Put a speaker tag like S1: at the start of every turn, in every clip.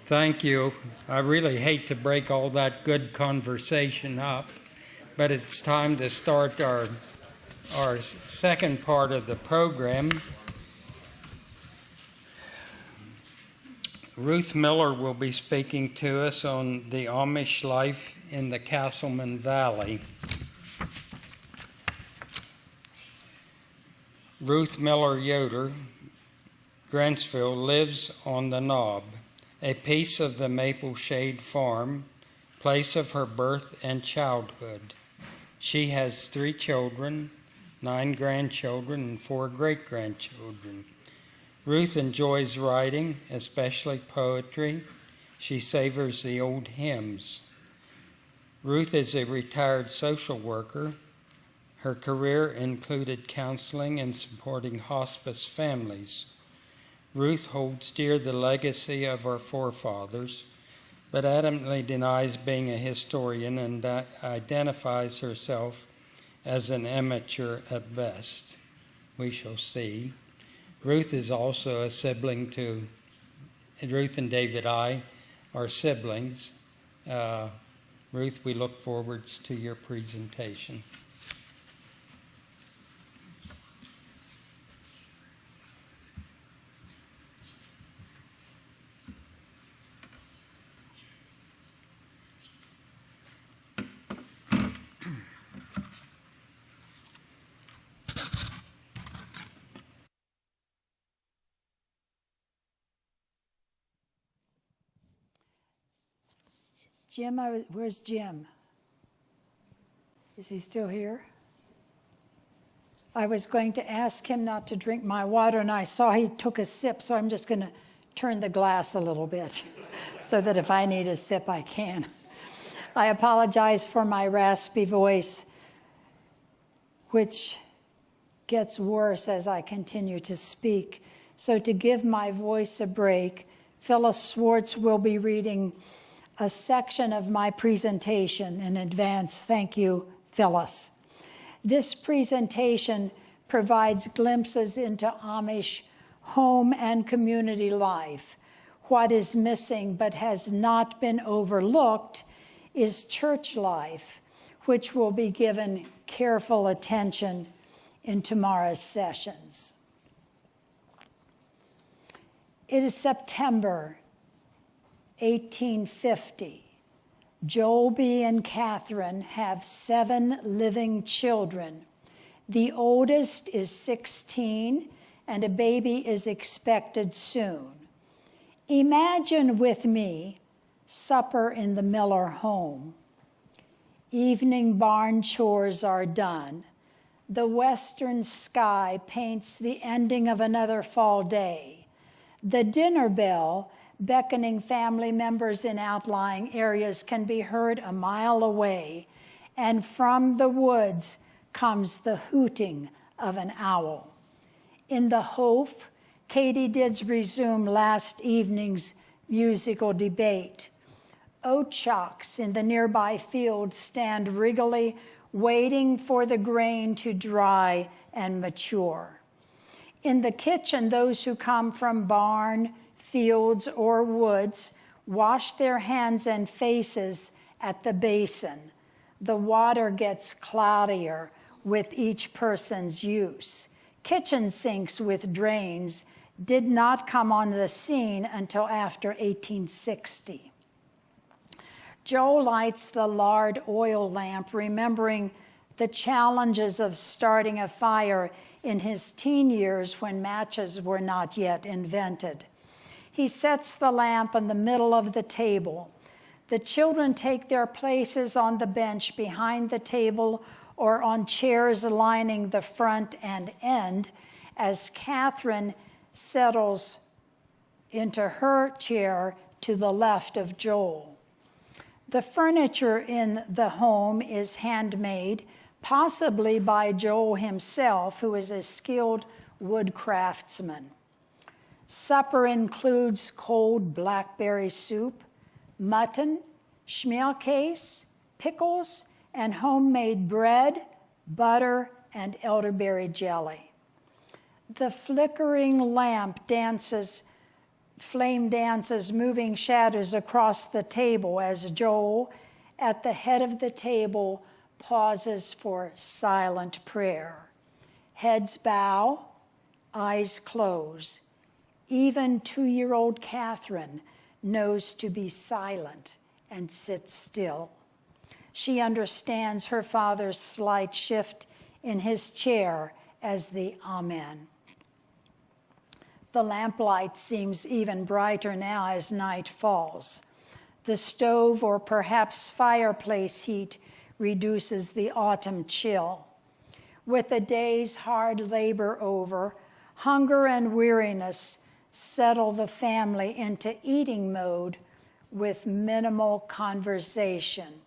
S1: Thank you. I really hate to break all that good conversation up, but it's time to start our second part of the program. Ruth Miller will be speaking to us on the Amish life in the Casselman Valley. Ruth Miller Yoder, Grantsville, lives on the Knob, a piece of the Maple Shade Farm, place of her birth and childhood. She has 3 children, 9 grandchildren, and 4 great-grandchildren. Ruth enjoys writing, especially poetry. She savors the old hymns. Ruth is a retired social worker. Her career included counseling and supporting hospice families. Ruth holds dear the legacy of our forefathers, but adamantly denies being a historian and identifies herself as an amateur at best. We shall see. Ruth is also a sibling to, Ruth and David I are siblings. Ruth, we look forward to your presentation.
S2: Jim, where's Jim? Is he still here? I was going to ask him not to drink my water, and I saw he took a sip, so I'm just going to turn the glass a little bit so that if I need a sip, I can. I apologize for my raspy voice, which gets worse as I continue to speak. So to give my voice a break, Phyllis Schwartz will be reading a section of my presentation in advance. Thank you, Phyllis. This presentation provides glimpses into Amish home and community life. What is missing but has not been overlooked is church life, which will be given careful attention in tomorrow's sessions. It is September 1850. Joby and Catherine have 7 living children. The oldest is 16, and a baby is expected soon. Imagine with me supper in the Miller home. Evening barn chores are done. The western sky paints the ending of another fall day. The dinner bell beckoning family members in outlying areas can be heard a mile away, and from the woods comes the hooting of an owl. In the Hof, katydids resume last evening's musical debate. Oat shocks in the nearby field stand regally waiting for the grain to dry and mature. In the kitchen, those who come from barn, fields, or woods wash their hands and faces at the basin. The water gets cloudier with each person's use. Kitchen sinks with drains did not come on the scene until after 1860. Joe lights the lard oil lamp, remembering the challenges of starting a fire in his teen years when matches were not yet invented. He sets the lamp in the middle of the table. The children take their places on the bench behind the table or on chairs lining the front and end as Catherine settles into her chair to the left of Joel. The furniture in the home is handmade, possibly by Joel himself, who is a skilled wood craftsman. Supper includes cold blackberry soup, mutton, schmeelkaas, pickles, and homemade bread, butter, and elderberry jelly. The flickering lamp dances Flame dances moving shadows across the table as Joel, at the head of the table, pauses for silent prayer. Heads bow, eyes close. Even 2-year-old Catherine knows to be silent and sit still. She understands her father's slight shift in his chair as the Amen. The lamplight seems even brighter now as night falls. The stove or perhaps fireplace heat reduces the autumn chill. With the day's hard labor over, hunger and weariness settle the family into eating mode with minimal conversation.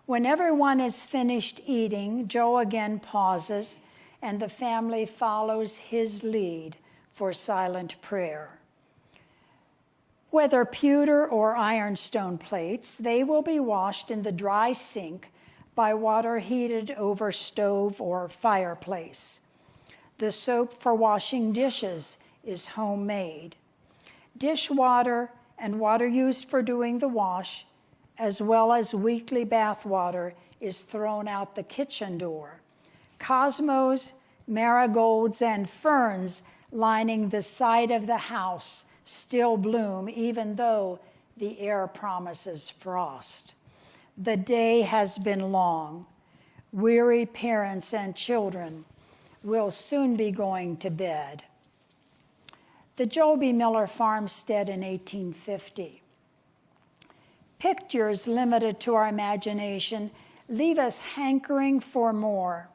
S2: When everyone is finished eating, Joe again pauses, and the family follows his lead for silent prayer. Whether pewter or ironstone plates, they will be washed in the dry sink by water heated over stove or fireplace. The soap for washing dishes is homemade. Dishwater and water used for doing the wash, as well as weekly bath water, is thrown out the kitchen door. Cosmos, marigolds, and ferns lining the side of the house still bloom, even though the air promises frost. The day has been long. Weary parents and children will soon be going to bed. The Joel B. Miller farmstead in 1850. Pictures limited to our imagination leave us hankering for more.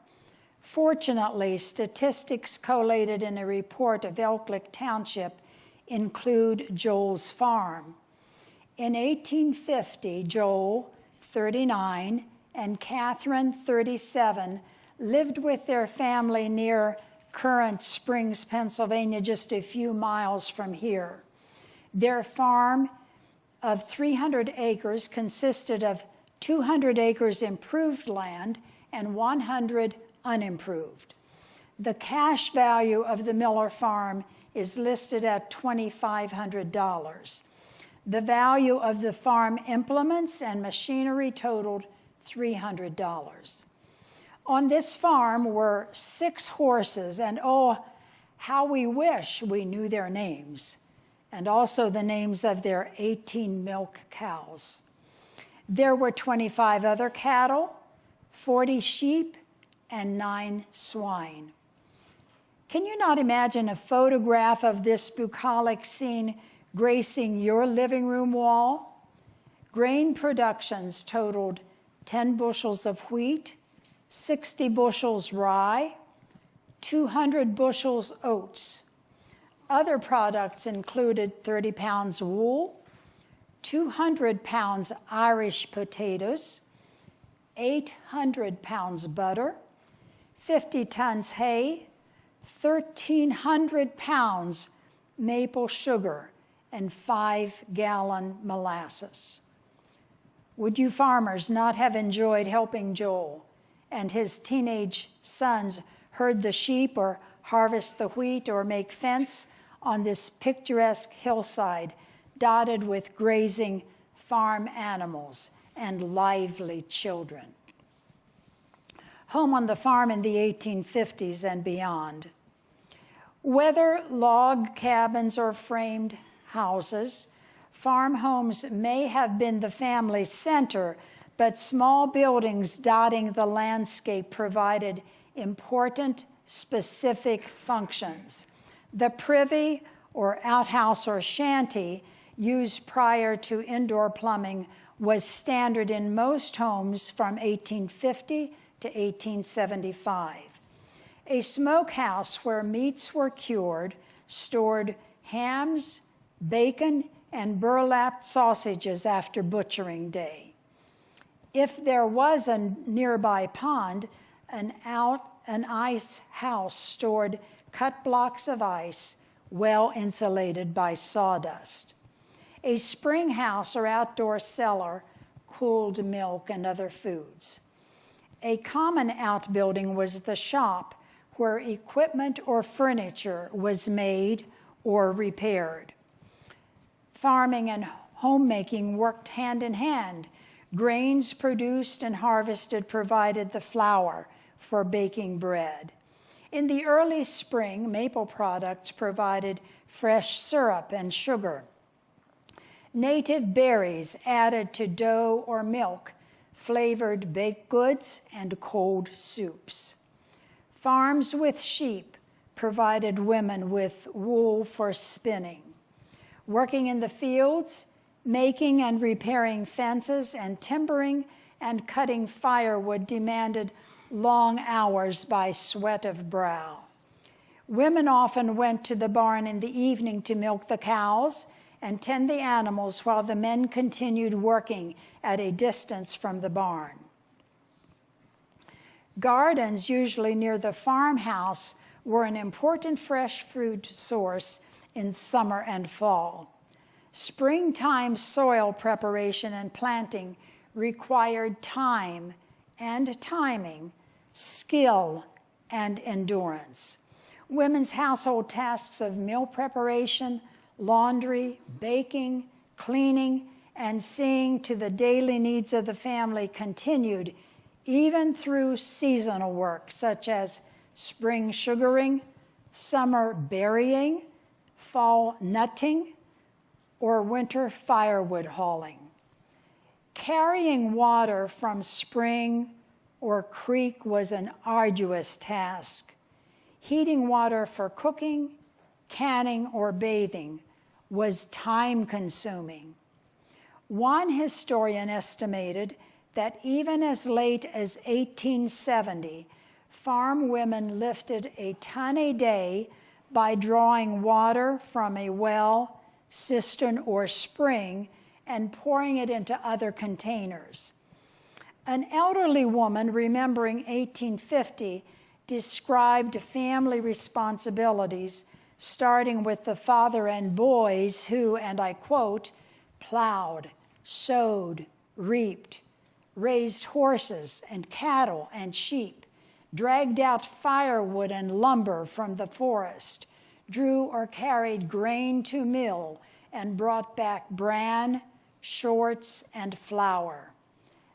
S2: Fortunately, statistics collated in a report of Elk Lick Township include Joel's farm. In 1850, Joel, 39, and Catherine, 37, lived with their family near Currant Springs, Pennsylvania, just a few miles from here. Their farm of 300 acres consisted of 200 acres improved land and 100 unimproved. The cash value of the Miller farm is listed at $2,500. The value of the farm implements and machinery totaled $300. On this farm were 6 horses, and oh, how we wish we knew their names, and also the names of their 18 milk cows. There were 25 other cattle, 40 sheep, and 9 swine. Can you not imagine a photograph of this bucolic scene gracing your living room wall? Grain productions totaled 10 bushels of wheat, 60 bushels rye, 200 bushels oats. Other products included 30 pounds wool, 200 pounds Irish potatoes, 800 pounds butter, 50 tons hay, 1,300 pounds maple sugar, and 5-gallon molasses. Would you farmers not have enjoyed helping Joel and his teenage sons herd the sheep or harvest the wheat or make fence on this picturesque hillside dotted with grazing farm animals and lively children? Home on the farm in the 1850s and beyond. Whether log cabins or framed houses, farm homes may have been the family center, but small buildings dotting the landscape provided important specific functions. The privy or outhouse or shanty used prior to indoor plumbing was standard in most homes from 1850 to 1875. A smokehouse where meats were cured stored hams, bacon, and burlapped sausages after butchering day. If there was a nearby pond, an ice house stored cut blocks of ice, well insulated by sawdust. A spring house or outdoor cellar cooled milk and other foods. A common outbuilding was the shop, where equipment or furniture was made or repaired. Farming and homemaking worked hand in hand. Grains produced and harvested provided the flour for baking bread. In the early spring, maple products provided fresh syrup and sugar. Native berries added to dough or milk flavored baked goods and cold soups. Farms with sheep provided women with wool for spinning. Working in the fields, making and repairing fences, and timbering and cutting firewood demanded long hours by sweat of brow. Women often went to the barn in the evening to milk the cows and tend the animals while the men continued working at a distance from the barn. Gardens, usually near the farmhouse, were an important fresh fruit source in summer and fall. Springtime soil preparation and planting required time and timing, skill and endurance. Women's household tasks of meal preparation, laundry, baking, cleaning, and seeing to the daily needs of the family continued even through seasonal work such as spring sugaring, summer berrying, fall nutting, or winter firewood hauling. Carrying water from spring or creek was an arduous task. Heating water for cooking, canning, or bathing was time-consuming. One historian estimated that even as late as 1870, farm women lifted a ton a day by drawing water from a well, cistern, or spring and pouring it into other containers. An elderly woman remembering 1850 described family responsibilities starting with the father and boys who, and I quote, plowed, sowed, reaped, raised horses and cattle and sheep, dragged out firewood and lumber from the forest, drew or carried grain to mill, and brought back bran, shorts, and flour.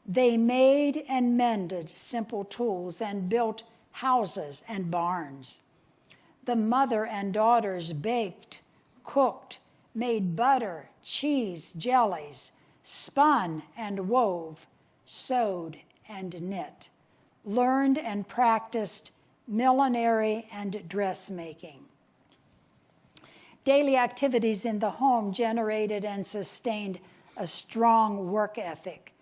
S2: They made and mended simple tools and built houses and barns. The mother and daughters baked, cooked, made butter, cheese, jellies, spun and wove, sewed and knit, learned and practiced millinery and dressmaking. Daily activities in the home generated and sustained a strong work ethic.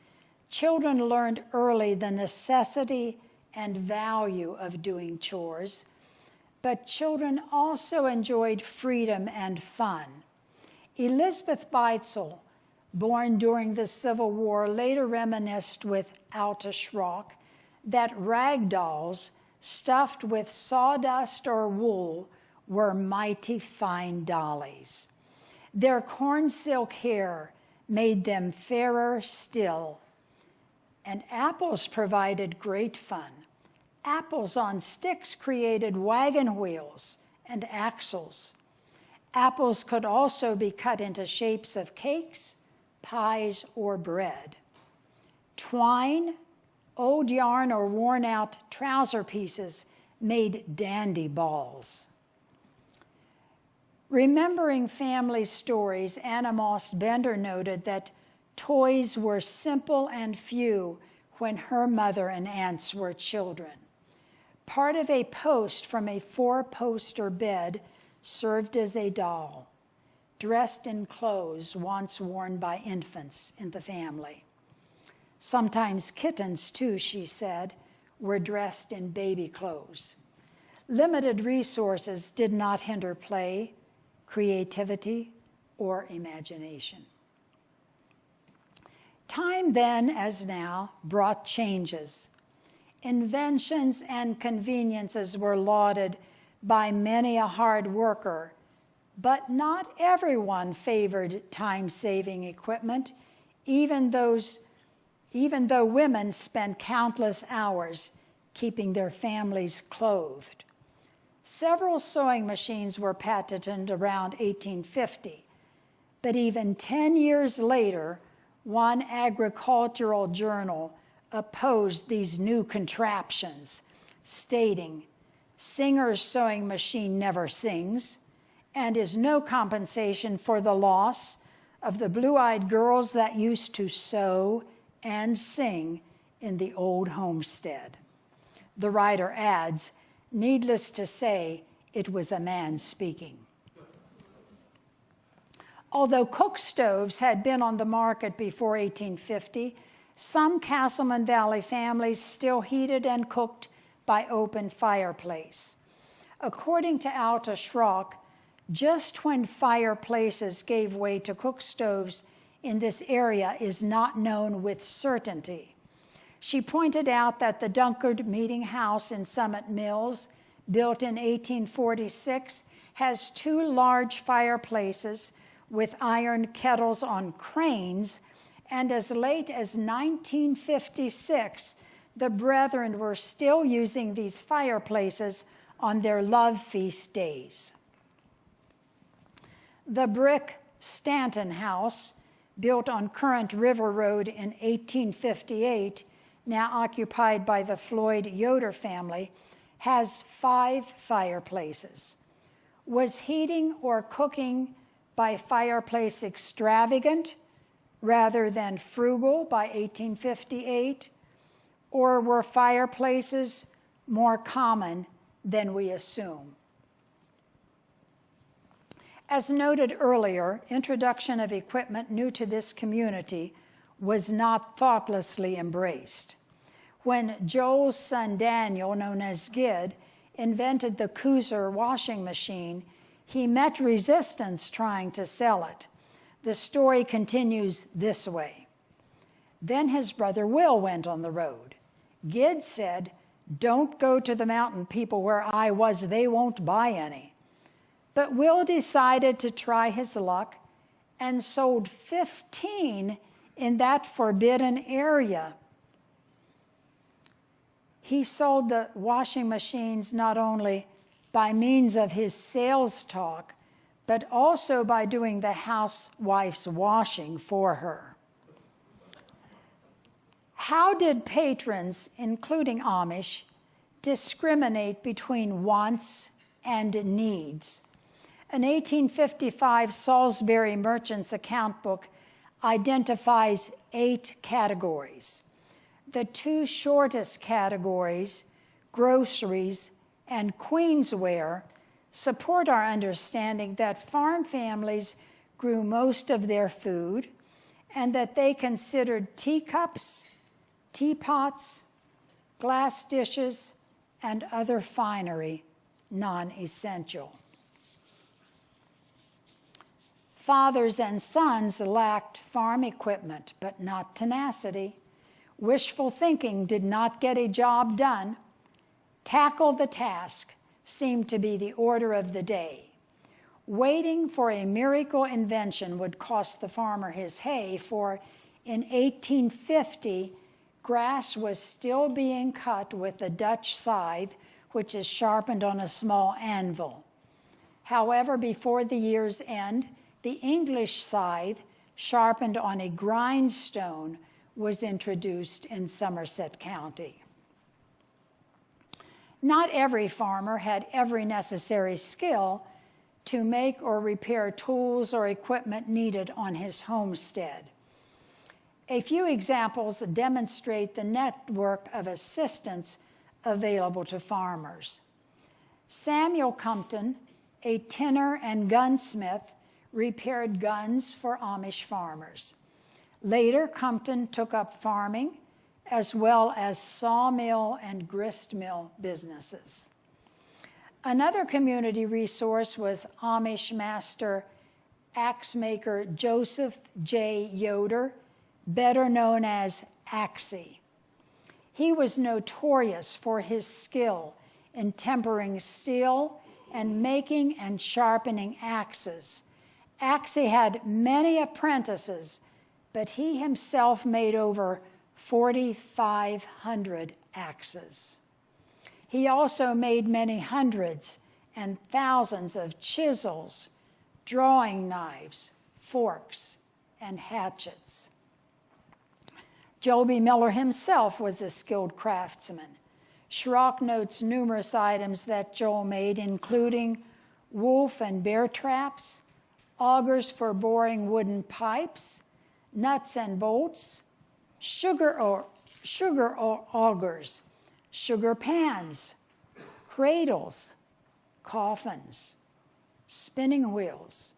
S2: Children learned early the necessity and value of doing chores, but children also enjoyed freedom and fun. Elizabeth Beitzel, born during the Civil War, later reminisced with Alta Schrock that rag dolls stuffed with sawdust or wool were mighty fine dollies. Their corn silk hair made them fairer still. And apples provided great fun. Apples on sticks created wagon wheels and axles. Apples could also be cut into shapes of cakes, pies, or bread. Twine, old yarn, or worn-out trouser pieces made dandy balls. Remembering family stories, Anna Moss Bender noted that toys were simple and few when her mother and aunts were children. Part of a post from a four-poster bed served as a doll, dressed in clothes once worn by infants in the family. Sometimes kittens, too, she said, were dressed in baby clothes. Limited resources did not hinder play, creativity, or imagination. Time then, as now, brought changes. Inventions and conveniences were lauded by many a hard worker, but not everyone favored time-saving equipment, even though women spent countless hours keeping their families clothed. Several sewing machines were patented around 1850, But even 10 years later, one agricultural journal opposed these new contraptions, stating, "Singer's sewing machine never sings and is no compensation for the loss of the blue-eyed girls that used to sew and sing in the old homestead." The writer adds, "Needless to say, it was a man speaking." Although cook stoves had been on the market before 1850, some Casselman Valley families still heated and cooked by open fireplace. According to Alta Schrock, just when fireplaces gave way to cook stoves in this area is not known with certainty. She pointed out that the Dunkard Meeting House in Summit Mills, built in 1846, has 2 large fireplaces with iron kettles on cranes, and as late as 1956, the Brethren were still using these fireplaces on their love feast days. The brick Stanton House, built on Current River Road in 1858, now occupied by the Floyd Yoder family, has 5 fireplaces. Was heating or cooking by fireplace extravagant rather than frugal by 1858? Or were fireplaces more common than we assume? As noted earlier, introduction of equipment new to this community was not thoughtlessly embraced. When Joel's son Daniel, known as Gid, invented the Cooser washing machine, he met resistance trying to sell it. The story continues this way. Then his brother Will went on the road. Gid said, "Don't go to the mountain people where I was, they won't buy any." But Will decided to try his luck and sold 15 in that forbidden area. He sold the washing machines not only by means of his sales talk, but also by doing the housewife's washing for her. How did patrons, including Amish, discriminate between wants and needs? An 1855 Salisbury merchant's account book identifies 8 categories. The 2 shortest categories, groceries and queensware, support our understanding that farm families grew most of their food and that they considered teacups, teapots, glass dishes, and other finery non-essential. Fathers and sons lacked farm equipment, but not tenacity. Wishful thinking did not get a job done. Tackle the task seemed to be the order of the day. Waiting for a miracle invention would cost the farmer his hay, for in 1850, grass was still being cut with the Dutch scythe, which is sharpened on a small anvil. However, before the year's end, the English scythe, sharpened on a grindstone, was introduced in Somerset County. Not every farmer had every necessary skill to make or repair tools or equipment needed on his homestead. A few examples demonstrate the network of assistance available to farmers. Samuel Compton, a tinner and gunsmith, repaired guns for Amish farmers. Later, Compton took up farming as well as sawmill and grist mill businesses. Another community resource was Amish master axe maker Joseph J. Yoder, better known as Axie. He was notorious for his skill in tempering steel and making and sharpening axes. Axie had many apprentices, but he himself made over 4,500 axes. He also made many hundreds and thousands of chisels, drawing knives, forks, and hatchets. Joel B. Miller himself was a skilled craftsman. Schrock notes numerous items that Joel made, including wolf and bear traps, augers for boring wooden pipes, nuts and bolts, sugar augers, sugar pans, cradles, coffins, spinning wheels,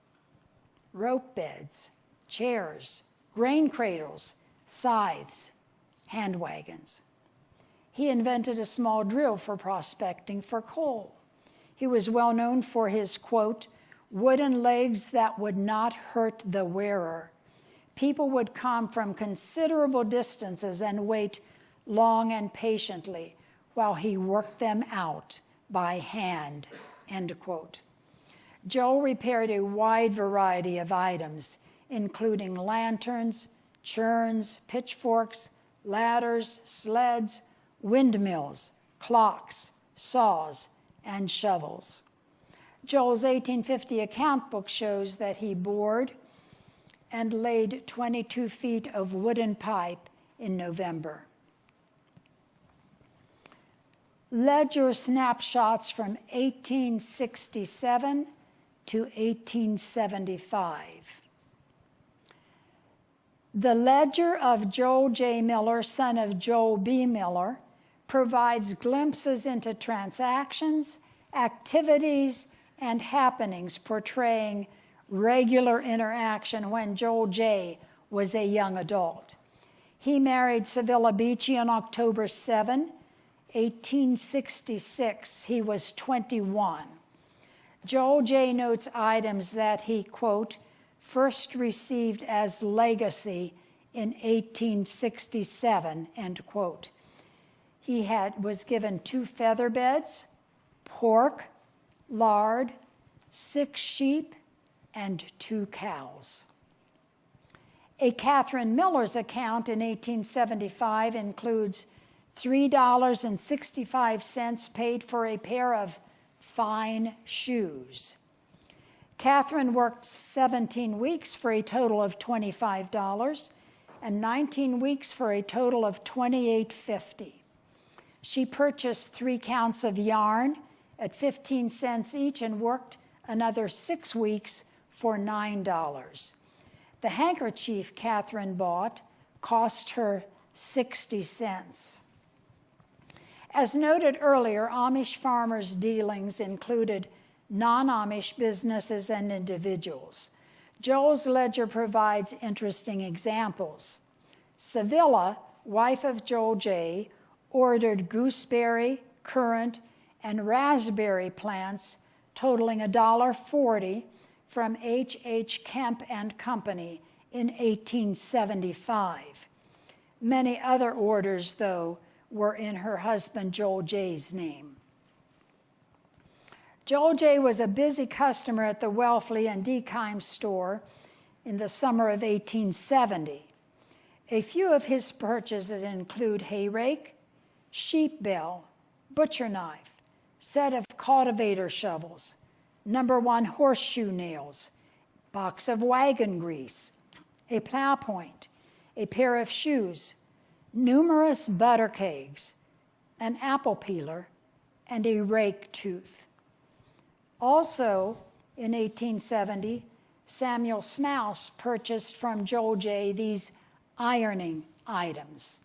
S2: rope beds, chairs, grain cradles, scythes, hand wagons. He invented a small drill for prospecting for coal. He was well known for his, quote, wooden legs that would not hurt the wearer. People would come from considerable distances and wait long and patiently while he worked them out by hand, end quote. Joel repaired a wide variety of items, including lanterns, churns, pitchforks, ladders, sleds, windmills, clocks, saws, and shovels. Joel's 1850 account book shows that he bored and laid 22 feet of wooden pipe in November. Ledger snapshots from 1867 to 1875. The ledger of Joel J. Miller, son of Joel B. Miller, provides glimpses into transactions, activities, and happenings portraying regular interaction when Joel J. was a young adult. He married Sevilla Beachy on October 7, 1866. He was 21. Joel J. notes items that he, quote, first received as legacy in 1867, end quote. He was given 2 feather beds, pork, lard, 6 sheep, and 2 cows. A Catherine Miller's account in 1875 includes $3.65 paid for a pair of fine shoes. Catherine worked 17 weeks for a total of $25 and 19 weeks for a total of $28.50. She purchased 3 counts of yarn at 15 cents each and worked another 6 weeks for $9. The handkerchief Catherine bought cost her 60 cents. As noted earlier, Amish farmers' dealings included non-Amish businesses and individuals. Joel's ledger provides interesting examples. Sevilla, wife of Joel J., ordered gooseberry, currant, and raspberry plants totaling $1.40 from H. Kemp and Company in 1875. Many other orders, though, were in her husband Joel J.'s name. Joel J. was a busy customer at the Welfley and Deekheim store in the summer of 1870. A few of his purchases include hay rake, sheep bell, butcher knife, set of cultivator shovels, number 1 horseshoe nails, box of wagon grease, a plow point, a pair of shoes, numerous butter kegs, an apple peeler, and a rake tooth. Also, in 1870, Samuel Smouse purchased from Joel J. these ironing items: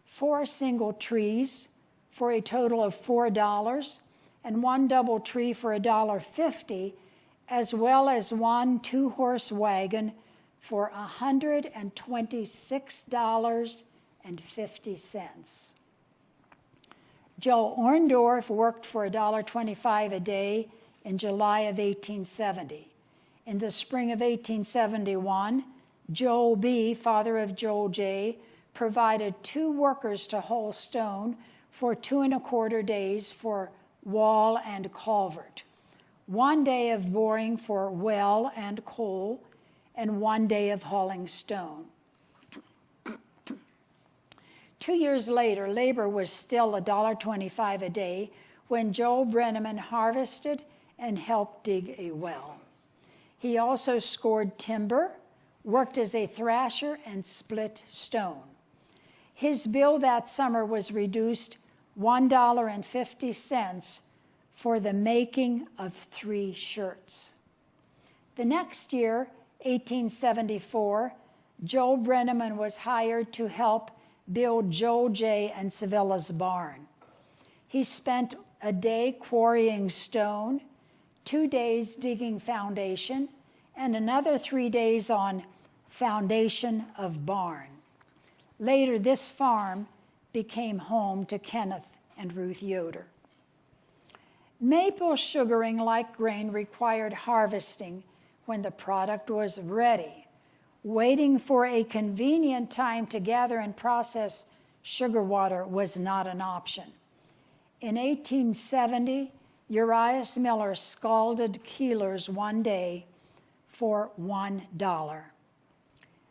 S2: 4 single trees for a total of $4 and 1 double tree for $1.50, as well as 1 2-horse wagon for $126.50. Joel Orndorff worked for $1.25 a day in July of 1870. In the spring of 1871, Joel B., father of Joel J., provided 2 workers to haul stone for 2 1/4 days for wall and culvert, 1 day of boring for well and coal, and 1 day of hauling stone. 2 years later, labor was still $1.25 a day when Joel Brenneman harvested and helped dig a well. He also scored timber, worked as a thrasher, and split stone. His bill that summer was reduced $1.50 for the making of 3 shirts. The next year, 1874, Joel Brenneman was hired to help build Joel J. and Sevilla's barn. He spent a day quarrying stone, 2 days digging foundation, and another 3 days on foundation of barn. Later, this farm became home to Kenneth and Ruth Yoder. Maple sugaring, like grain, required harvesting when the product was ready. Waiting for a convenient time to gather and process sugar water was not an option. In 1870, Urias Miller scalded Keelers one day for $1.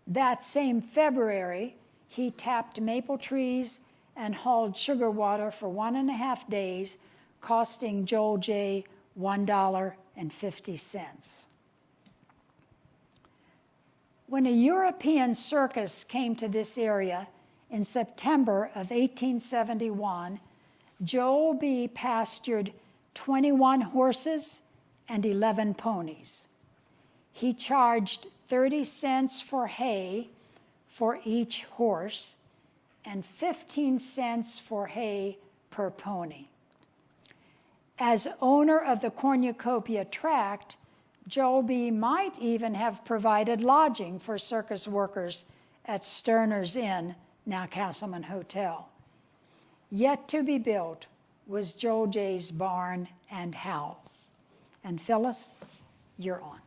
S2: That same February, he tapped maple trees and hauled sugar water for 1.5 days, costing Joel J. $1.50. When a European circus came to this area in September of 1871, Joel B. pastured 21 horses and 11 ponies. He charged 30 cents for hay for each horse and 15 cents for hay per pony. As owner of the cornucopia tract, Joel B. might even have provided lodging for circus workers at Sterner's Inn, now Casselman Hotel. Yet to be built was Joel J.'s barn and house. And Phyllis, you're on.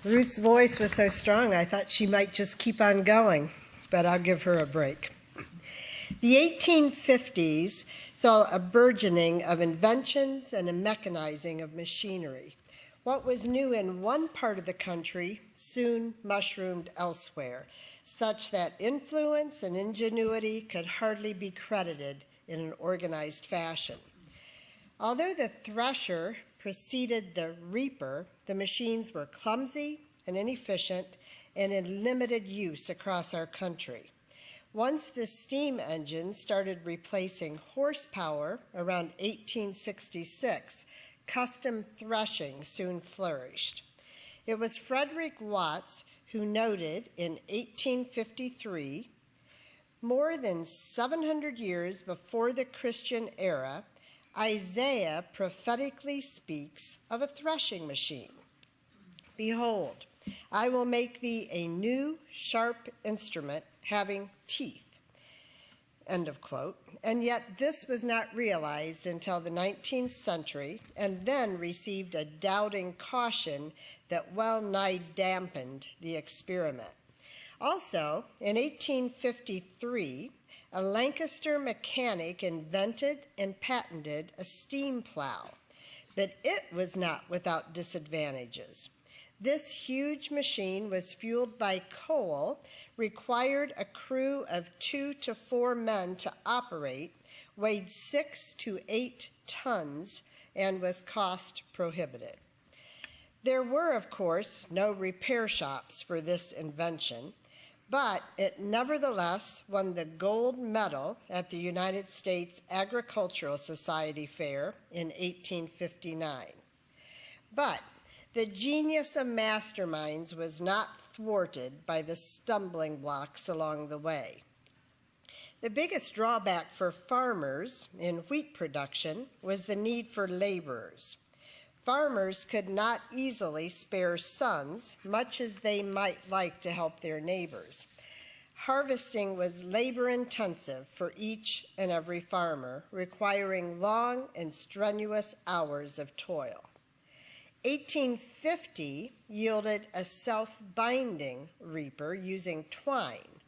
S3: Ruth's voice was so strong, I thought she might just keep on going, but I'll give her a break. The 1850s saw a burgeoning of inventions and a mechanizing of machinery. What was new in one part of the country soon mushroomed elsewhere, such that influence and ingenuity could hardly be credited in an organized fashion. Although the thresher preceded the reaper, the machines were clumsy and inefficient and in limited use across our country. Once the steam engine started replacing horsepower around 1866, custom threshing soon flourished. It was Frederick Watts who noted in 1853, more than 700 years before the Christian era, Isaiah prophetically speaks of a threshing machine. Behold, I will make thee a new sharp instrument having teeth. End of quote. And yet this was not realized until the 19th century, and then received a doubting caution that well nigh dampened the experiment. Also, in 1853, a Lancaster mechanic invented and patented a steam plow, but it was not without disadvantages. This huge machine was fueled by coal, required a crew of 2 to 4 men to operate, weighed 6 to 8 tons, and was cost prohibitive. There were, of course, no repair shops for this invention, but it nevertheless won the gold medal at the United States Agricultural Society Fair in 1859. But the genius of masterminds was not thwarted by the stumbling blocks along the way. The biggest drawback for farmers in wheat production was the need for laborers. Farmers could not easily spare sons, much as they might like to help their neighbors. Harvesting was labor-intensive for each and every farmer, requiring long and strenuous hours of toil. 1850 yielded a self-binding reaper using twine,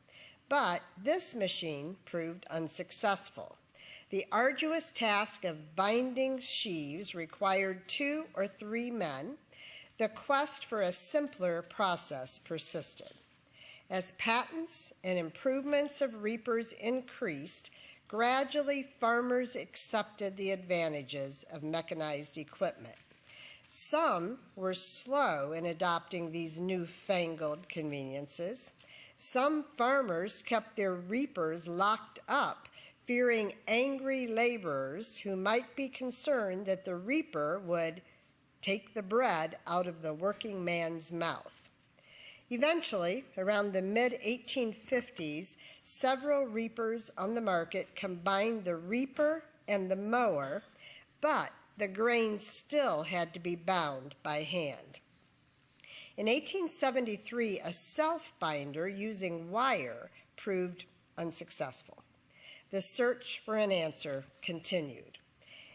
S3: but this machine proved unsuccessful. The arduous task of binding sheaves required 2 or 3 men. The quest for a simpler process persisted. As patents and improvements of reapers increased, gradually farmers accepted the advantages of mechanized equipment. Some were slow in adopting these newfangled conveniences. Some farmers kept their reapers locked up, fearing angry laborers who might be concerned that the reaper would take the bread out of the working man's mouth. Eventually, around the mid-1850s, several reapers on the market combined the reaper and the mower, but the grain still had to be bound by hand. In 1873, a self-binder using wire proved unsuccessful. The search for an answer continued.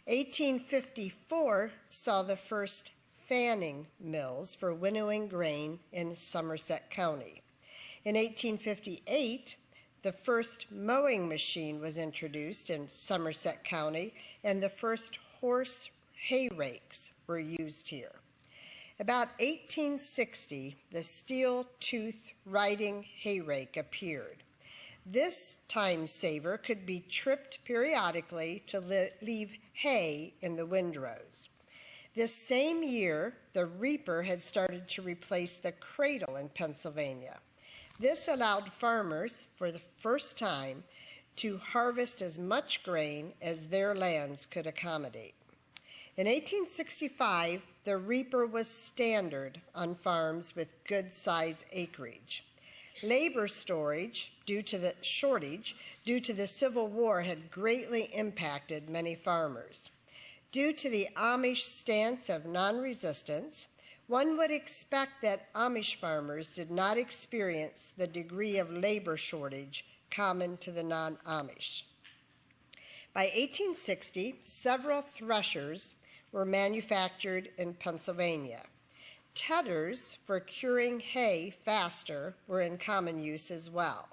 S3: 1854 saw the first fanning mills for winnowing grain in Somerset County. In 1858, the first mowing machine was introduced in Somerset County, and the first horse hay rakes were used here. About 1860, the steel-tooth riding hay rake appeared. This time saver could be tripped periodically to leave hay in the windrows. This same year, the reaper had started to replace the cradle in Pennsylvania. This allowed farmers, for the first time, to harvest as much grain as their lands could accommodate. In 1865, the reaper was standard on farms with good size acreage. Labor shortage due to the Civil War had greatly impacted many farmers. Due to the Amish stance of non-resistance, one would expect that Amish farmers did not experience the degree of labor shortage common to the non-Amish. By 1860, several threshers were manufactured in Pennsylvania. Tedders for curing hay faster were in common use as well.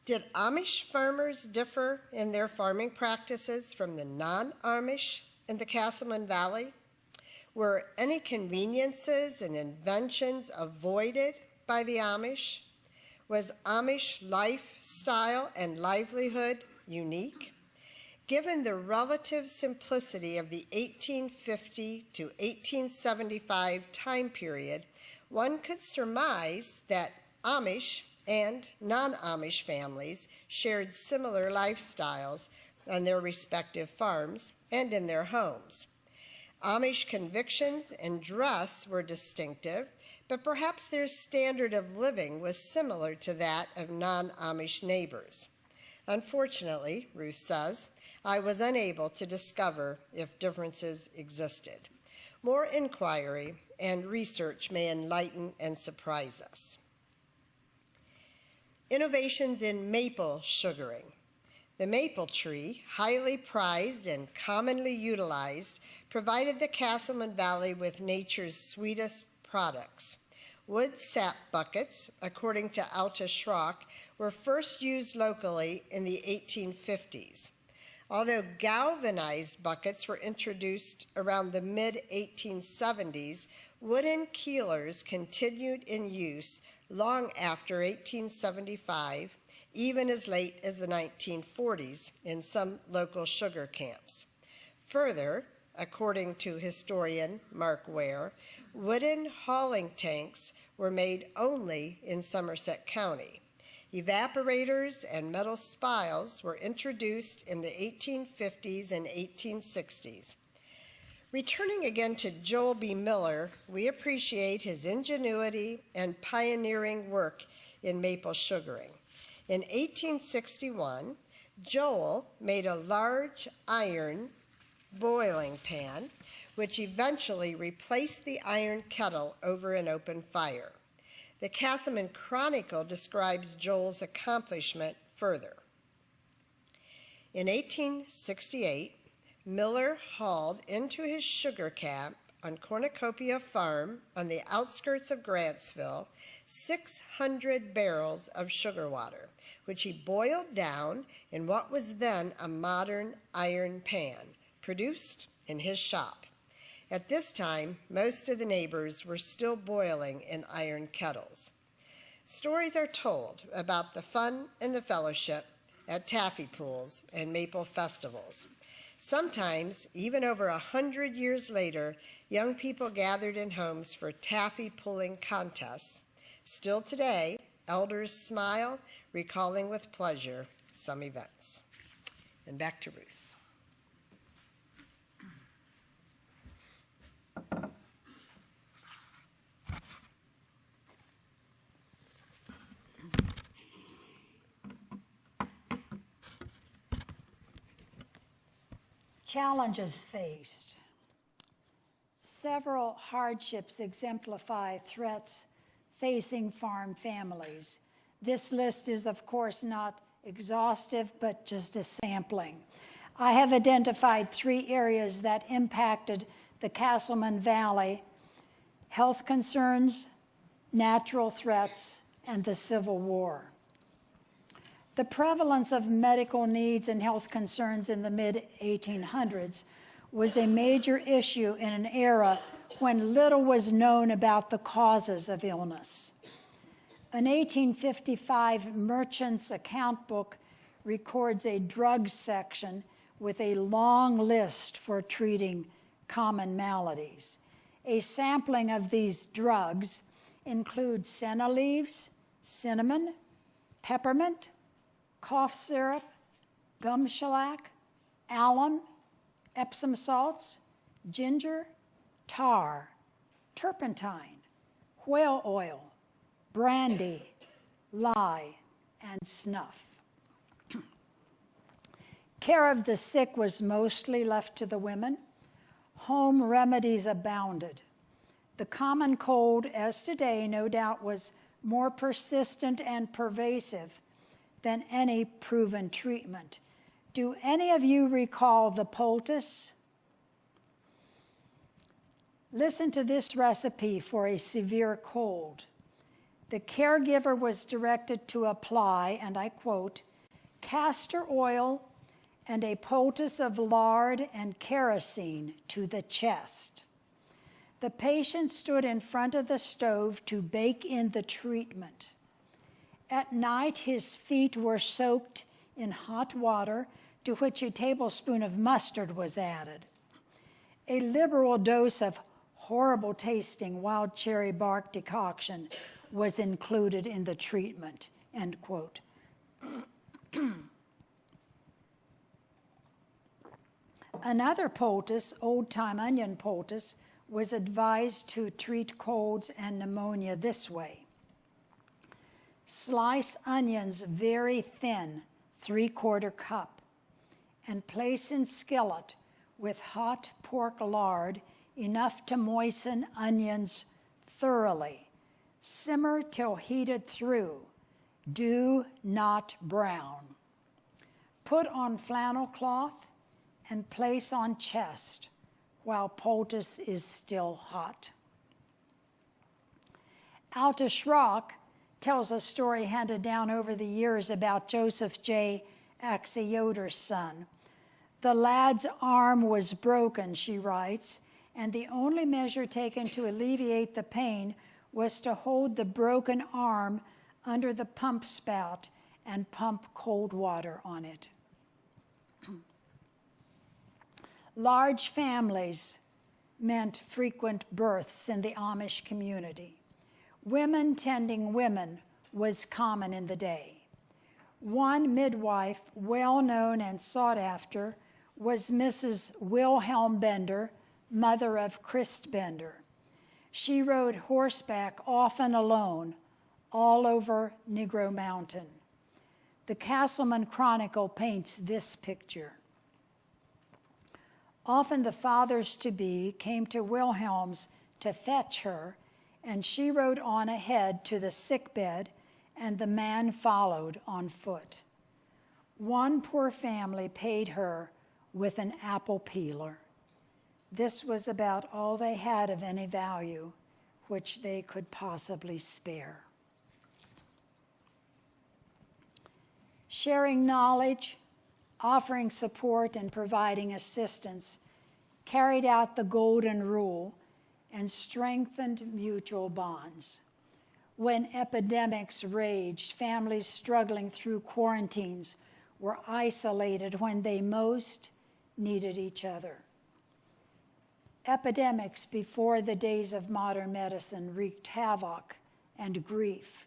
S3: Did Amish farmers differ in their farming practices from the non-Amish in the Casselman Valley? Were any conveniences and inventions avoided by the Amish? Was Amish lifestyle and livelihood unique? Given the relative simplicity of the 1850 to 1875 time period, one could surmise that Amish and non-Amish families shared similar lifestyles on their respective farms and in their homes. Amish convictions and dress were distinctive, but perhaps their standard of living was similar to that of non-Amish neighbors. Unfortunately, Ruth says, I was unable to discover if differences existed. More inquiry and research may enlighten and surprise us. Innovations in maple sugaring. The maple tree, highly prized and commonly utilized, provided the Casselman Valley with nature's sweetest products. Wood sap buckets, according to Alta Schrock, were first used locally in the 1850s. Although galvanized buckets were introduced around the mid-1870s, wooden keelers continued in use long after 1875, even as late as the 1940s in some local sugar camps. Further, according to historian Mark Ware, wooden hauling tanks were made only in Somerset County. Evaporators and metal spiles were introduced in the 1850s and 1860s. Returning again to Joel B. Miller, we appreciate his ingenuity and pioneering work in maple sugaring. In 1861, Joel made a large iron boiling pan, which eventually replaced the iron kettle over an open fire. The Casselman Chronicle describes Joel's accomplishment further. In 1868, Miller hauled into his sugar camp on Cornucopia Farm on the outskirts of Grantsville 600 barrels of sugar water, which he boiled down in what was then a modern iron pan, produced in his shop. At this time, most of the neighbors were still boiling in iron kettles. Stories are told about the fun and the fellowship at taffy pools and maple festivals. Sometimes, even over 100 years later, young people gathered in homes for taffy pulling contests. Still today, elders smile, recalling with pleasure some events. And back to Ruth.
S2: Challenges faced. Several hardships exemplify threats facing farm families. This list is, of course, not exhaustive, but just a sampling. I have identified 3 areas that impacted the Casselman Valley: health concerns, natural threats, and the Civil War. The prevalence of medical needs and health concerns in the mid-1800s was a major issue in an era when little was known about the causes of illness. An 1855 merchant's account book records a drugs section with a long list for treating common maladies. A sampling of these drugs includes senna leaves, cinnamon, peppermint, cough syrup, gum shellac, alum, Epsom salts, ginger, tar, turpentine, whale oil, brandy, lye, and snuff. Care of the sick was mostly left to the women. Home remedies abounded. The common cold, as today, no doubt was more persistent and pervasive than any proven treatment. Do any of you recall the poultice? Listen to this recipe for a severe cold. The caregiver was directed to apply, and I quote, castor oil and a poultice of lard and kerosene to the chest. The patient stood in front of the stove to bake in the treatment. At night, his feet were soaked in hot water, to which a tablespoon of mustard was added. A liberal dose of horrible-tasting wild cherry bark decoction was included in the treatment, end quote. Another poultice, old-time onion poultice, was advised to treat colds and pneumonia this way. Slice onions very thin, 3/4 cup, and place in skillet with hot pork lard enough to moisten onions thoroughly. Simmer till heated through. Do not brown. Put on flannel cloth and place on chest while poultice is still hot. Altish Rock tells a story handed down over the years about Joseph J. Yoder's son. The lad's arm was broken, she writes, and the only measure taken to alleviate the pain was to hold the broken arm under the pump spout and pump cold water on it. Large families meant frequent births in the Amish community. Women tending women was common in the day. One midwife, well known and sought after, was Mrs. Wilhelm Bender, mother of Christ Bender. She rode horseback, often alone, all over Negro Mountain. The Casselman Chronicle paints this picture. Often the fathers-to-be came to Wilhelm's to fetch her, and she rode on ahead to the sickbed, and the man followed on foot. One poor family paid her with an apple peeler. This was about all they had of any value, which they could possibly spare. Sharing knowledge, offering support, and providing assistance carried out the golden rule and strengthened mutual bonds. When epidemics raged, families struggling through quarantines were isolated when they most needed each other. Epidemics before the days of modern medicine wreaked havoc and grief.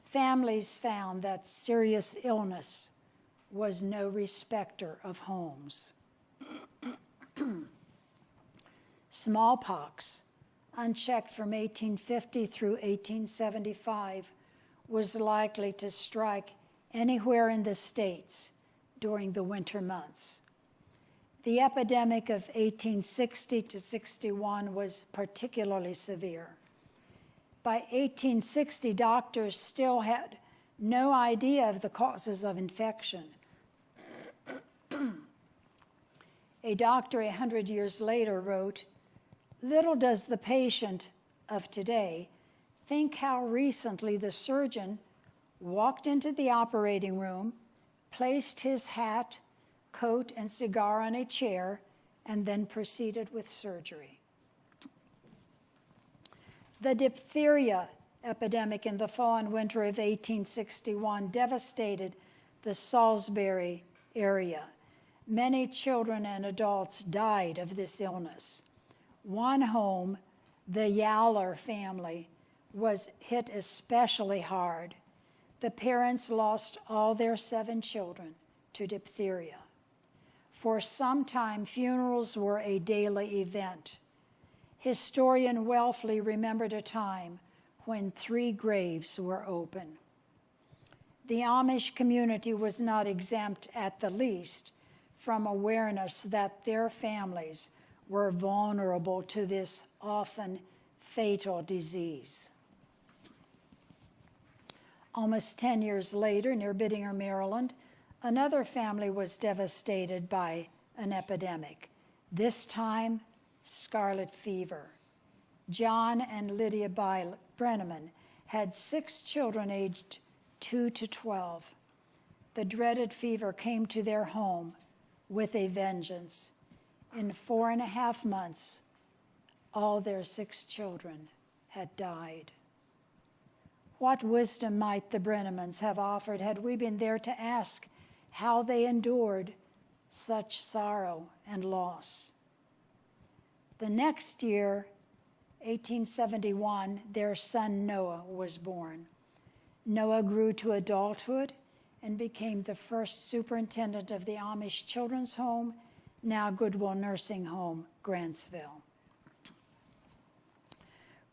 S2: Families found that serious illness was no respecter of homes. Smallpox, unchecked from 1850 through 1875, was likely to strike anywhere in the States during the winter months. The epidemic of 1860 to 61 was particularly severe. By 1860, doctors still had no idea of the causes of infection. A doctor 100 years later wrote, "Little does the patient of today think how recently the surgeon walked into the operating room, placed his hat, coat, and cigar on a chair, and then proceeded with surgery." The diphtheria epidemic in the fall and winter of 1861 devastated the Salisbury area. Many children and adults died of this illness. One home, the Yowler family, was hit especially hard. The parents lost all their 7 children to diphtheria. For some time, funerals were a daily event. Historian Welfley remembered a time when 3 graves were open. The Amish community was not exempt, at the least, from awareness that their families were vulnerable to this often fatal disease. Almost 10 years later, near Biddinger, Maryland, another family was devastated by an epidemic, this time scarlet fever. John and Lydia Brenneman had 6 children aged 2 to 12. The dreaded fever came to their home with a vengeance. In 4.5 months, all their 6 children had died. What wisdom might the Brennemans have offered had we been there to ask how they endured such sorrow and loss? The next year, 1871, their son Noah was born. Noah grew to adulthood and became the first superintendent of the Amish Children's Home, now Goodwill Nursing Home, Grantsville.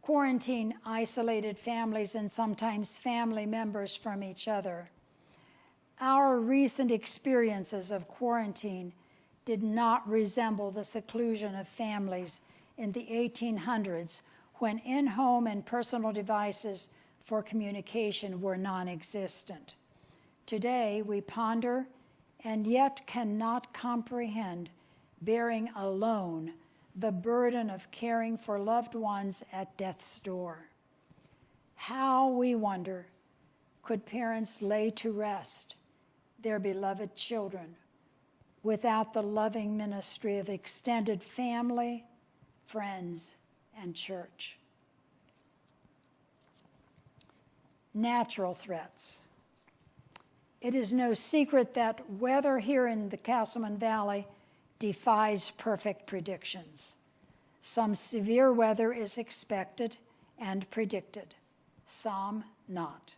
S2: Quarantine isolated families and sometimes family members from each other. Our recent experiences of quarantine did not resemble the seclusion of families in the 1800s, when in-home and personal devices for communication were non-existent. Today, we ponder and yet cannot comprehend bearing alone the burden of caring for loved ones at death's door. How, we wonder, could parents lay to rest their beloved children without the loving ministry of extended family, friends, and church? Natural threats. It is no secret that weather here in the Casselman Valley defies perfect predictions. Some severe weather is expected and predicted, some not.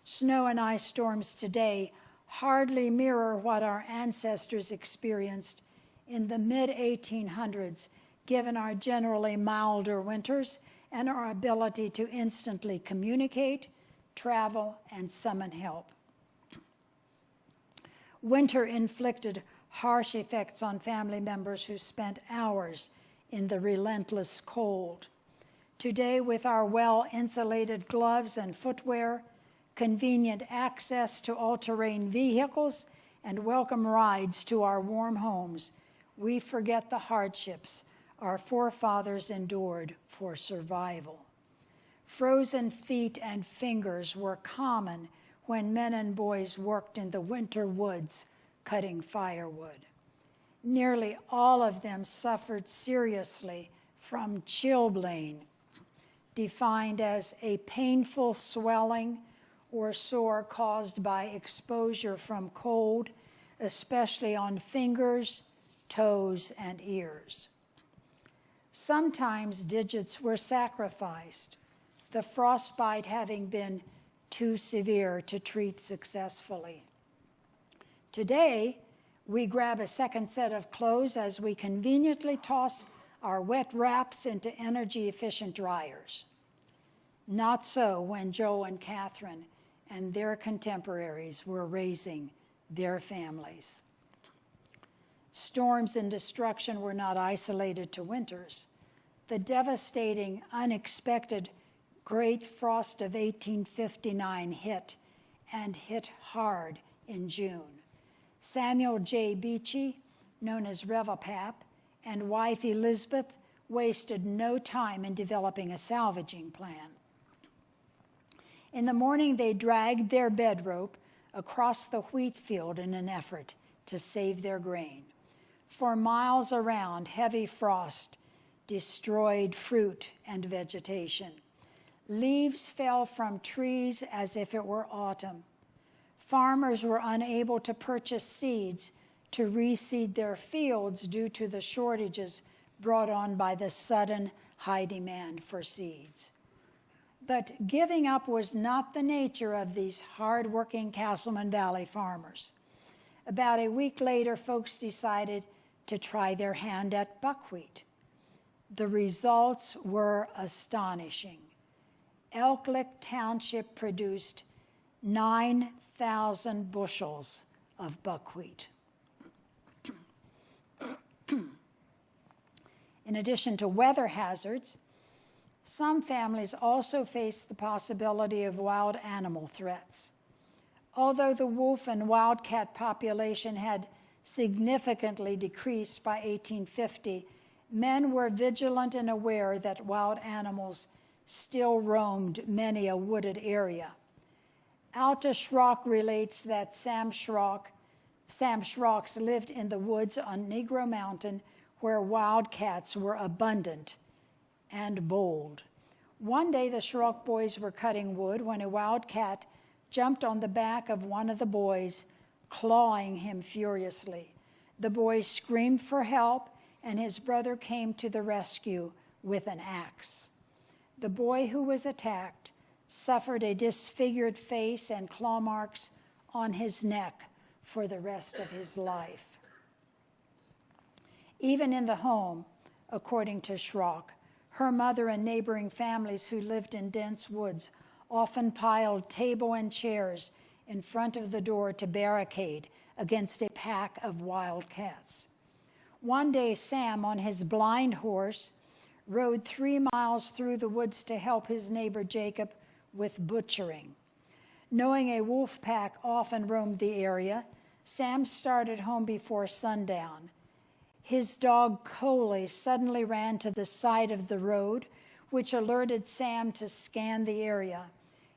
S2: Snow and ice storms today hardly mirror what our ancestors experienced in the mid-1800s, given our generally milder winters and our ability to instantly communicate, travel, and summon help. Winter inflicted harsh effects on family members who spent hours in the relentless cold. Today, with our well-insulated gloves and footwear, convenient access to all-terrain vehicles, and welcome rides to our warm homes, we forget the hardships our forefathers endured for survival. Frozen feet and fingers were common when men and boys worked in the winter woods cutting firewood. Nearly all of them suffered seriously from chilblain. defined as a painful swelling or sore caused by exposure from cold, especially on fingers, toes, and ears. Sometimes digits were sacrificed, the frostbite having been too severe to treat successfully. Today, we grab a second set of clothes as we conveniently toss our wet wraps into energy-efficient dryers. Not so when Joe and Catherine and their contemporaries were raising their families. Storms and destruction were not isolated to winters. The devastating, unexpected Great Frost of 1859 hit hard in June. Samuel J. Beechey, known as Revapap, and wife Elizabeth wasted no time in developing a salvaging plan. In the morning, they dragged their bedrope across the wheat field in an effort to save their grain. For miles around, heavy frost destroyed fruit and vegetation. Leaves fell from trees as if it were autumn. Farmers were unable to purchase seeds to reseed their fields due to the shortages brought on by the sudden high demand for seeds. But giving up was not the nature of these hard-working Casselman Valley farmers. About a week later, folks decided to try their hand at buckwheat. The results were astonishing. Elk Lick Township produced 9,000 bushels of buckwheat. In addition to weather hazards, some families also faced the possibility of wild animal threats. Although the wolf and wildcat population had significantly decreased by 1850, men were vigilant and aware that wild animals still roamed many a wooded area. Alta Schrock relates that Sam Schrocks lived in the woods on Negro Mountain where wildcats were abundant and bold. One day the Schrock boys were cutting wood when a wildcat jumped on the back of one of the boys, clawing him furiously. The boy screamed for help, and his brother came to the rescue with an axe. The boy who was attacked suffered a disfigured face and claw marks on his neck for the rest of his life. Even in the home, according to Schrock, her mother and neighboring families who lived in dense woods often piled table and chairs in front of the door to barricade against a pack of wildcats. One day, Sam, on his blind horse, rode 3 miles through the woods to help his neighbor Jacob with butchering. Knowing a wolf pack often roamed the area, Sam started home before sundown. His dog Coley suddenly ran to the side of the road, which alerted Sam to scan the area.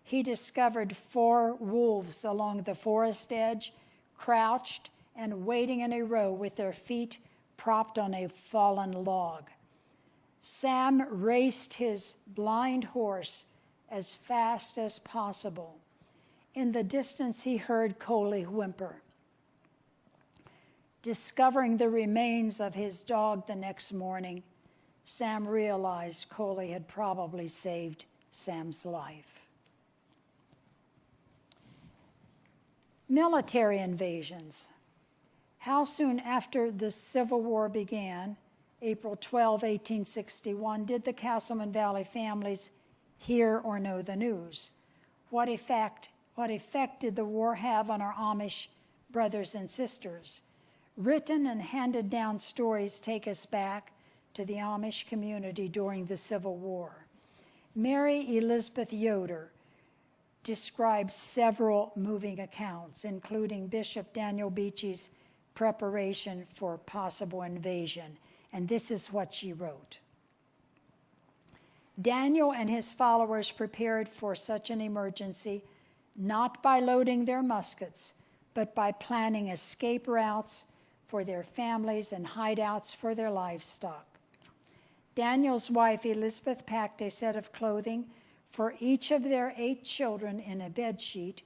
S2: He discovered 4 wolves along the forest edge, crouched and waiting in a row with their feet propped on a fallen log. Sam raced his blind horse as fast as possible. In the distance, he heard Coley whimper. Discovering the remains of his dog the next morning, Sam realized Coley had probably saved Sam's life. Military invasions. How soon after the Civil War began, April 12, 1861, did the Casselman Valley families hear or know the news? What effect did the war have on our Amish brothers and sisters? Written and handed down stories take us back to the Amish community during the Civil War. Mary Elizabeth Yoder describes several moving accounts, including Bishop Daniel Beechey's preparation for possible invasion, and this is what she wrote. Daniel and his followers prepared for such an emergency not by loading their muskets, but by planning escape routes for their families and hideouts for their livestock. Daniel's wife Elizabeth packed a set of clothing for each of their 8 children in a bedsheet,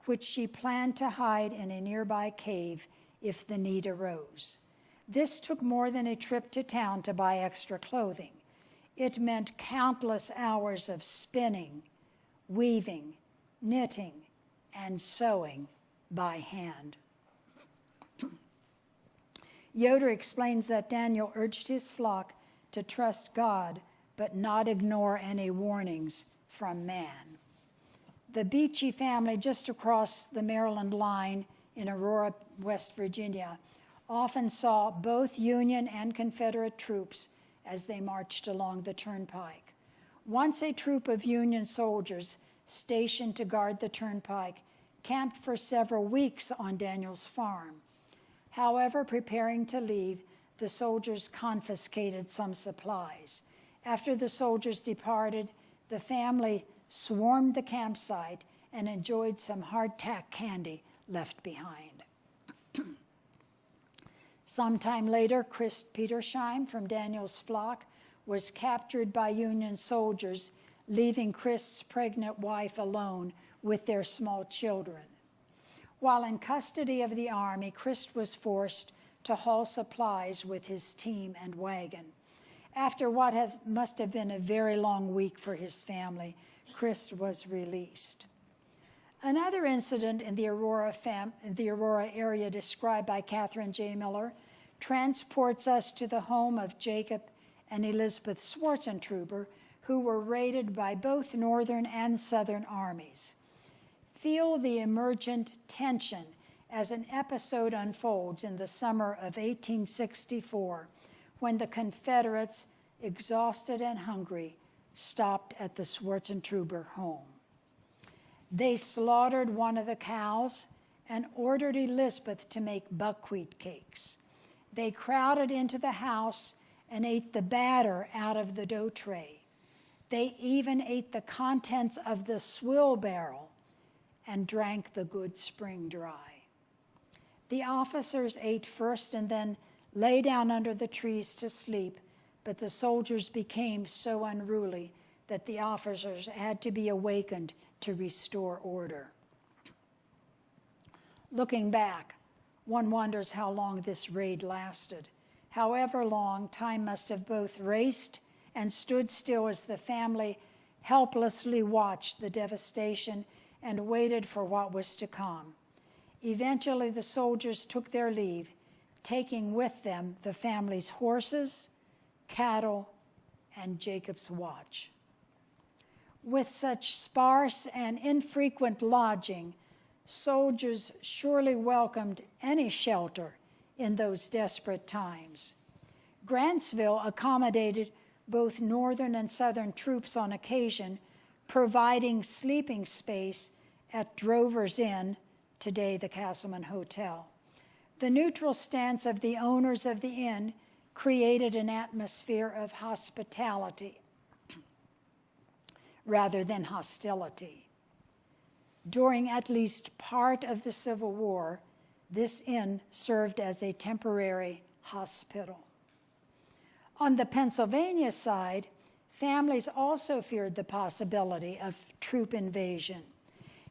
S2: which she planned to hide in a nearby cave if the need arose. This took more than a trip to town to buy extra clothing. It meant countless hours of spinning, weaving, knitting, and sewing by hand. Yoder explains that Daniel urged his flock to trust God, but not ignore any warnings from man. The Beachy family just across the Maryland line in Aurora, West Virginia, often saw both Union and Confederate troops as they marched along the turnpike. Once a troop of Union soldiers stationed to guard the turnpike camped for several weeks on Daniel's farm. However, preparing to leave, the soldiers confiscated some supplies. After the soldiers departed, the family swarmed the campsite and enjoyed some hardtack candy left behind. Sometime later, Chris Petersheim from Daniel's flock was captured by Union soldiers, leaving Chris's pregnant wife alone with their small children. While in custody of the army, Chris was forced to haul supplies with his team and wagon. After what must have been a very long week for his family, Chris was released. Another incident in the Aurora area described by Catherine J. Miller transports us to the home of Jacob and Elizabeth Schwarzentruber, who were raided by both Northern and Southern armies. Feel the emergent tension as an episode unfolds in the summer of 1864, when the Confederates, exhausted and hungry, stopped at the Schwarzentruber home. They slaughtered one of the cows and ordered Elizabeth to make buckwheat cakes. They crowded into the house and ate the batter out of the dough tray. They even ate the contents of the swill barrel and drank the good spring dry. The officers ate first and then lay down under the trees to sleep, but the soldiers became so unruly that the officers had to be awakened to restore order. Looking back, one wonders how long this raid lasted. However long, time must have both raced and stood still as the family helplessly watched the devastation and waited for what was to come. Eventually, the soldiers took their leave, taking with them the family's horses, cattle, and Jacob's watch. With such sparse and infrequent lodging, soldiers surely welcomed any shelter in those desperate times. Grantsville accommodated both Northern and Southern troops on occasion, providing sleeping space at Drover's Inn, today the Casselman Hotel. The neutral stance of the owners of the inn created an atmosphere of hospitality rather than hostility. During at least part of the Civil War, this inn served as a temporary hospital. On the Pennsylvania side, families also feared the possibility of troop invasion.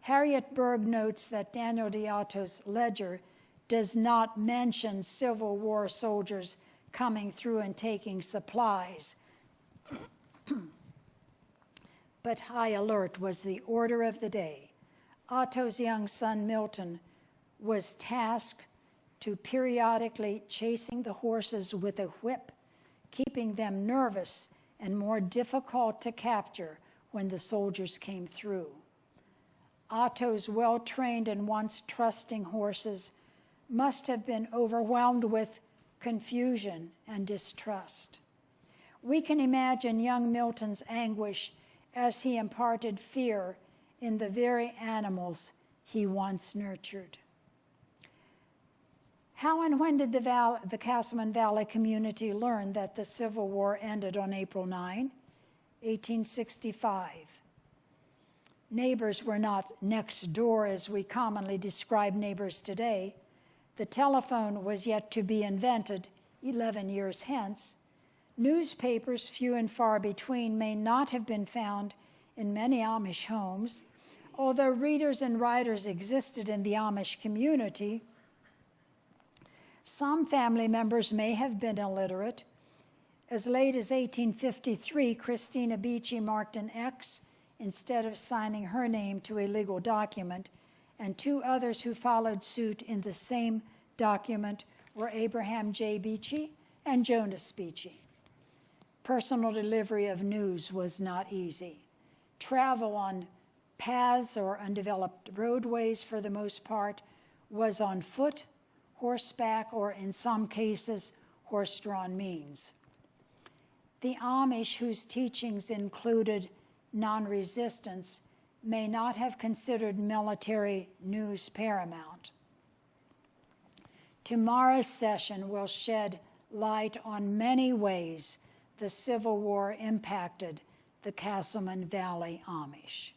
S2: Harriet Berg notes that Daniel D'Otto's ledger does not mention Civil War soldiers coming through and taking supplies. But high alert was the order of the day. Otto's young son, Milton, was tasked to periodically chasing the horses with a whip, keeping them nervous and more difficult to capture when the soldiers came through. Otto's well-trained and once trusting horses must have been overwhelmed with confusion and distrust. We can imagine young Milton's anguish as he imparted fear in the very animals he once nurtured. How and when did the Casselman Valley community learn that the Civil War ended on April 9, 1865? Neighbors were not next door as we commonly describe neighbors today. The telephone was yet to be invented 11 years hence, Newspapers, few and far between, may not have been found in many Amish homes. Although readers and writers existed in the Amish community, some family members may have been illiterate. As late as 1853, Christina Beachy marked an X instead of signing her name to a legal document, and two others who followed suit in the same document were Abraham J. Beachy and Jonas Beachy. Personal delivery of news was not easy. Travel on paths or undeveloped roadways, for the most part, was on foot, horseback, or in some cases, horse-drawn means. The Amish, whose teachings included non-resistance, may not have considered military news paramount. Tomorrow's session will shed light on many ways the Civil War impacted the Casselman Valley Amish.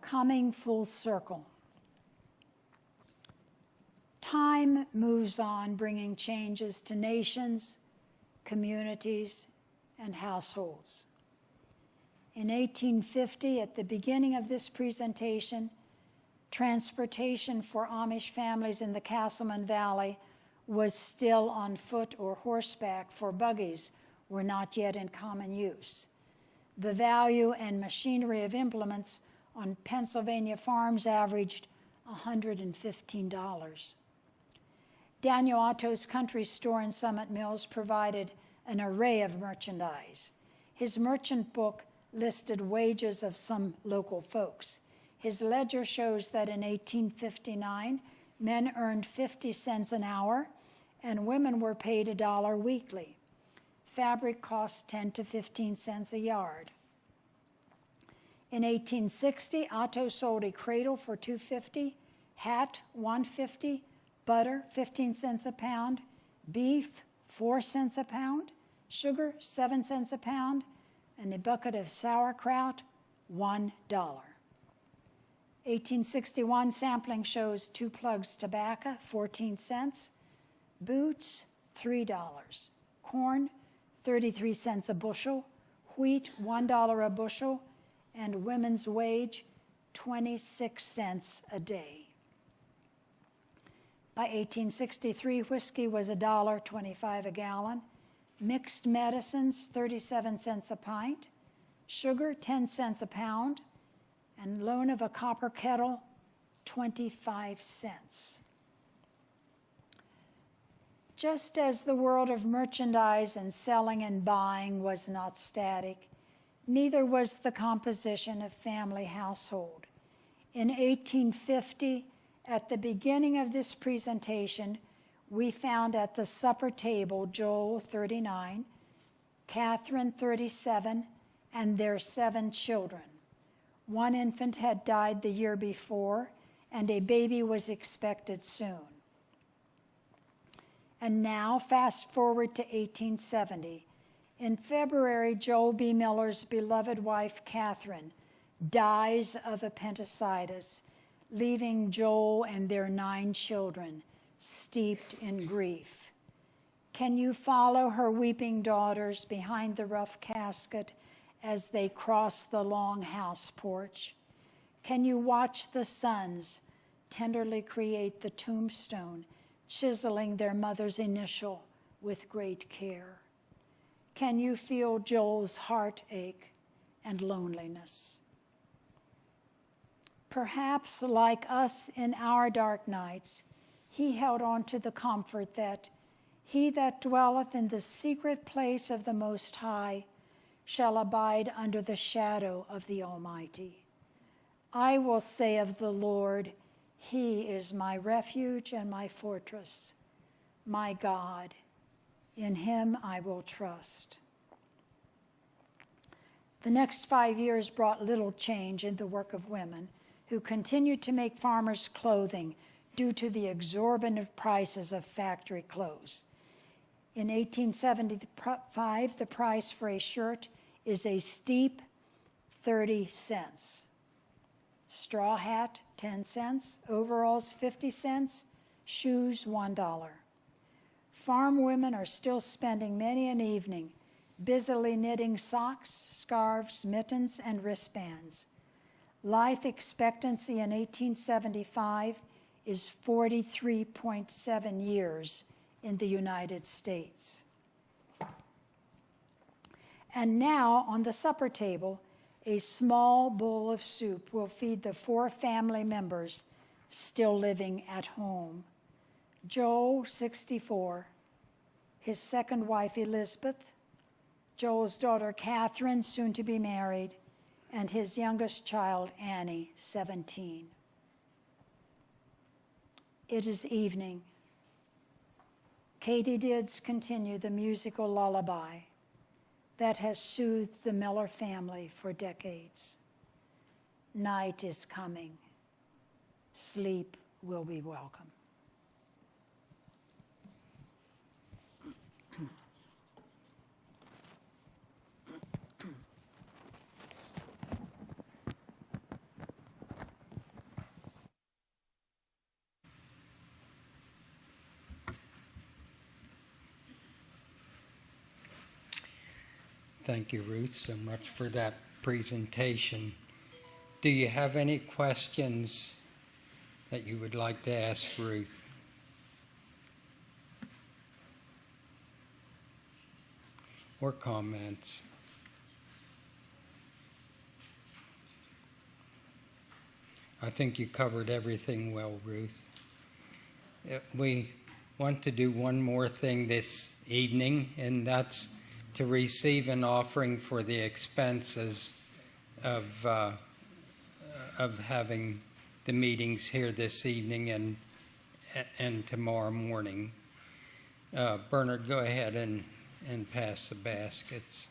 S2: Coming full circle. Time moves on, bringing changes to nations, communities, and households. In 1850, at the beginning of this presentation, transportation for Amish families in the Casselman Valley was still on foot or horseback, for buggies were not yet in common use. The value and machinery of implements on Pennsylvania farms averaged $115. Daniel Otto's country store in Summit Mills provided an array of merchandise. His merchant book listed wages of some local folks. His ledger shows that in 1859, men earned 50 cents an hour and women were paid $1 weekly. Fabric cost 10 to 15 cents a yard. In 1860, Otto sold a cradle for $2.50, hat $1.50, butter 15 cents a pound, beef 4 cents a pound, sugar 7 cents a pound, and a bucket of sauerkraut $1. 1861 sampling shows 2 plugs tobacco 14 cents, boots $3, corn 33 cents a bushel, wheat $1 a bushel, and women's wage 26 cents a day. By 1863, whiskey was $1.25 a gallon, mixed medicines 37 cents a pint, sugar 10 cents a pound, and loan of a copper kettle 25 cents. Just as the world of merchandise and selling and buying was not static, neither was the composition of family household. In 1850, at the beginning of this presentation, we found at the supper table Joel 39, Catherine 37, and their 7 children. 1 infant had died the year before, and a baby was expected soon. And now, fast forward to 1870. In February, Joel B. Miller's beloved wife, Catherine, dies of appendicitis, leaving Joel and their 9 children steeped in grief. Can you follow her weeping daughters behind the rough casket as they cross the long house porch? Can you watch the sons tenderly create the tombstone, chiseling their mother's initial with great care? Can you feel Joel's heartache and loneliness? Perhaps, like us in our dark nights, he held on to the comfort that he that dwelleth in the secret place of the Most High shall abide under the shadow of the Almighty. I will say of the Lord, He is my refuge and my fortress, my God. In Him I will trust. The next 5 years brought little change in the work of women, who continued to make farmers' clothing due to the exorbitant prices of factory clothes. In 1875, the price for a shirt is a steep 30 cents. Straw hat, 10 cents. Overalls, 50 cents. Shoes, $1. Farm women are still spending many an evening busily knitting socks, scarves, mittens, and wristbands. Life expectancy in 1875 is 43.7 years in the United States. And now, on the supper table, a small bowl of soup will feed the 4 family members still living at home. Joe, 64, his second wife, Elizabeth, Joel's daughter, Catherine, soon to be married, and his youngest child, Annie, 17. It is evening. Katydids continue the musical lullaby that has soothed the Miller family for decades. Night is coming. Sleep will be welcome.
S1: Thank you, Ruth, so much for that presentation. Do you have any questions that you would like to ask Ruth? Or comments? I think you covered everything well, Ruth. We want to do one more thing this evening, and that's to receive an offering for the expenses of having the meetings here this evening and tomorrow morning. Bernard, go ahead and pass the baskets.